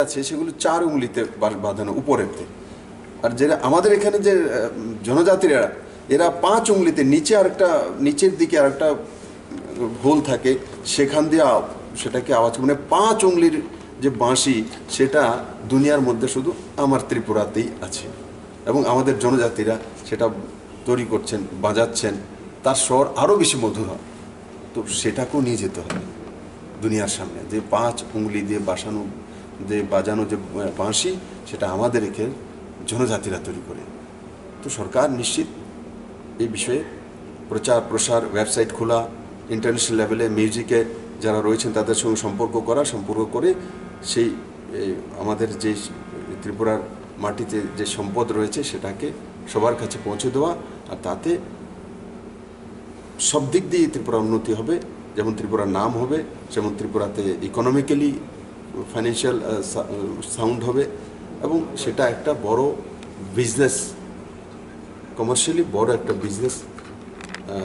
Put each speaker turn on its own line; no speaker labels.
আছে সেগুলো 4 উঙ্গলিতে বাঁধানো উপরেতে, আর যেটা আমাদের এখানে যে জনজাতিরা এরা 5 উঙ্গলিতে নিচে আরেকটা, নিচের দিকে আরেকটা হোল থাকে, সেখান দিয়ে সেটাকে আওয়াজ, মানে 5 উঙ্গলির যে বাঁশি সেটা দুনিয়ার মধ্যে শুধু আমার ত্রিপুরাতেই আছে, এবং আমাদের জনজাতিরা সেটা তৈরি করছেন, বাজাচ্ছেন, তার স্বর আরও বেশি মধুর হয়। তো সেটাকেও নিয়ে যেতে হবে দুনিয়ার সামনে, যে 5 উঙ্গলি দিয়ে বাজানো যে বাঁশি সেটা আমাদের এখানে জনজাতিরা তৈরি করে। তো সরকার নিশ্চিত এই বিষয়ে প্রচার প্রসার, ওয়েবসাইট খোলা, ইন্টারন্যাশনাল লেভেলে মিউজিকে যারা রয়েছেন তাদের সঙ্গে সম্পর্ক করে সেই আমাদের যে ত্রিপুরার মাটিতে যে সম্পদ রয়েছে সেটাকে সবার কাছে পৌঁছে দেওয়া, আর তাতে সব দিক দিয়ে ত্রিপুরা উন্নতি হবে। যেমন ত্রিপুরার নাম হবে, যেমন ত্রিপুরাতে ইকোনমিক্যালি ফাইন্যান্সিয়াল সাউন্ড হবে, এবং সেটা একটা বড় বিজনেস, কমার্শিয়ালি বড় একটা বিজনেস